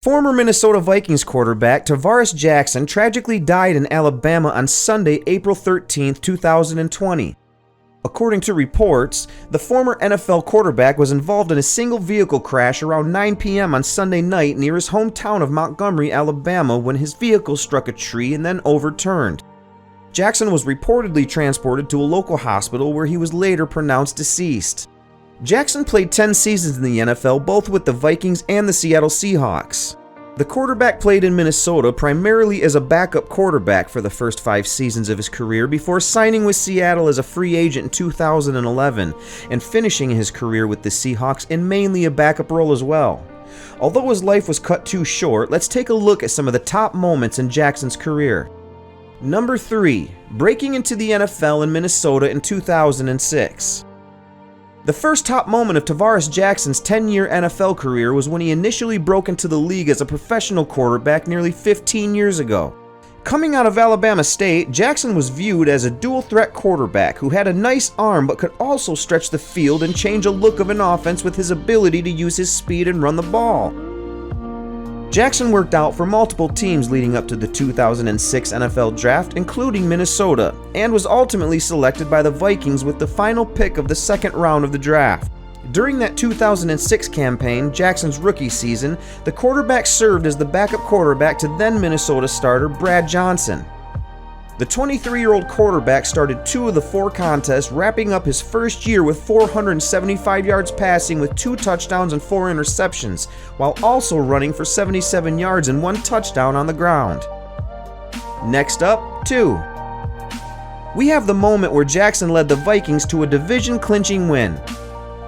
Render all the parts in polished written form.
Former Minnesota Vikings quarterback Tarvaris Jackson tragically died in Alabama on Sunday, April 13, 2020. According to reports, the former NFL quarterback was involved in a single vehicle crash around 9 p.m. on Sunday night near his hometown of Montgomery, Alabama, when his vehicle struck a tree and then overturned. Jackson was reportedly transported to a local hospital where he was later pronounced deceased. Jackson played 10 seasons in the NFL, both with the Vikings and the Seattle Seahawks. The quarterback played in Minnesota primarily as a backup quarterback for the first 5 seasons of his career before signing with Seattle as a free agent in 2011 and finishing his career with the Seahawks in mainly a backup role as well. Although his life was cut too short, let's take a look at some of the top moments in Jackson's career. Number 3. Breaking into the NFL in Minnesota in 2006. The first top moment of Tarvaris Jackson's 10-year NFL career was when he initially broke into the league as a professional quarterback nearly 15 years ago. Coming out of Alabama State, Jackson was viewed as a dual-threat quarterback who had a nice arm but could also stretch the field and change a look of an offense with his ability to use his speed and run the ball. Jackson worked out for multiple teams leading up to the 2006 NFL Draft, including Minnesota, and was ultimately selected by the Vikings with the final pick of the second round of the draft. During that 2006 campaign, Jackson's rookie season, the quarterback served as the backup quarterback to then Minnesota starter Brad Johnson. The 23-year-old quarterback started 2 of the 4 contests, wrapping up his first year with 475 yards passing with 2 touchdowns and 4 interceptions, while also running for 77 yards and 1 touchdown on the ground. Next up, 2. We have the moment where Jackson led the Vikings to a division-clinching win.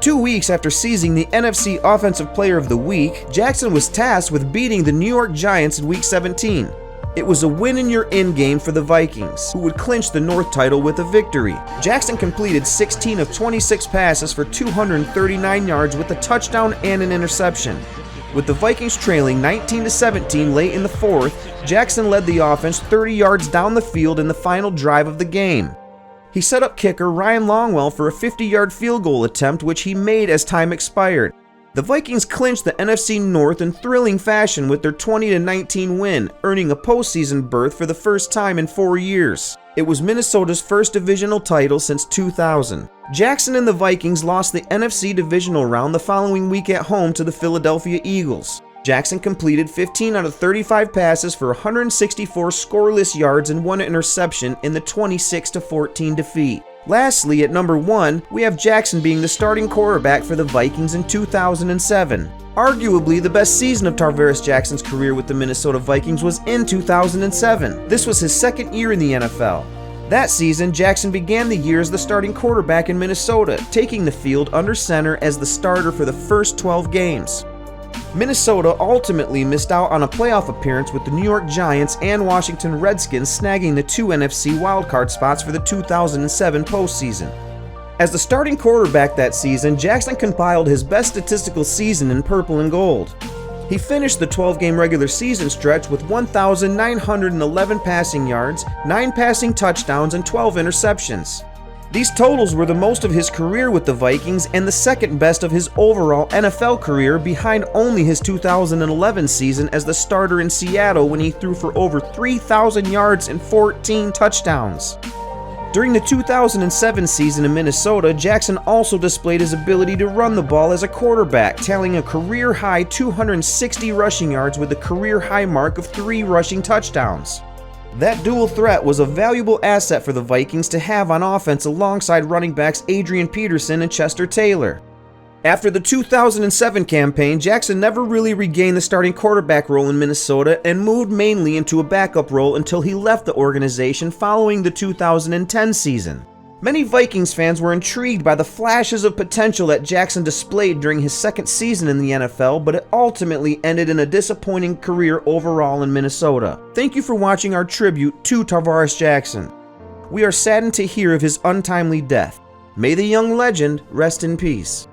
2 weeks after seizing the NFC Offensive Player of the Week, Jackson was tasked with beating the New York Giants in Week 17. It was a win-and-you're-in game for the Vikings, who would clinch the North title with a victory. Jackson completed 16 of 26 passes for 239 yards with a touchdown and an interception. With the Vikings trailing 19-17 late in the 4th, Jackson led the offense 30 yards down the field in the final drive of the game. He set up kicker Ryan Longwell for a 50-yard field goal attempt, which he made as time expired. The Vikings clinched the NFC North in thrilling fashion with their 20-19 win, earning a postseason berth for the first time in 4 years. It was Minnesota's first divisional title since 2000. Jackson and the Vikings lost the NFC divisional round the following week at home to the Philadelphia Eagles. Jackson completed 15 out of 35 passes for 164 scoreless yards and 1 interception in the 26-14 defeat. Lastly, at number 1, we have Jackson being the starting quarterback for the Vikings in 2007. Arguably, the best season of Tarvaris Jackson's career with the Minnesota Vikings was in 2007. This was his second year in the NFL. That season, Jackson began the year as the starting quarterback in Minnesota, taking the field under center as the starter for the first 12 games. Minnesota ultimately missed out on a playoff appearance with the New York Giants and Washington Redskins snagging the 2 NFC wildcard spots for the 2007 postseason. As the starting quarterback that season, Jackson compiled his best statistical season in purple and gold. He finished the 12-game regular season stretch with 1,911 passing yards, 9 passing touchdowns, and 12 interceptions. These totals were the most of his career with the Vikings and the second best of his overall NFL career, behind only his 2011 season as the starter in Seattle when he threw for over 3,000 yards and 14 touchdowns. During the 2007 season in Minnesota, Jackson also displayed his ability to run the ball as a quarterback, tallying a career-high 260 rushing yards with a career-high mark of 3 rushing touchdowns. That dual threat was a valuable asset for the Vikings to have on offense alongside running backs Adrian Peterson and Chester Taylor. After the 2007 campaign, Jackson never really regained the starting quarterback role in Minnesota and moved mainly into a backup role until he left the organization following the 2010 season. Many Vikings fans were intrigued by the flashes of potential that Jackson displayed during his second season in the NFL, but it ultimately ended in a disappointing career overall in Minnesota. Thank you for watching our tribute to Tarvaris Jackson. We are saddened to hear of his untimely death. May the young legend rest in peace.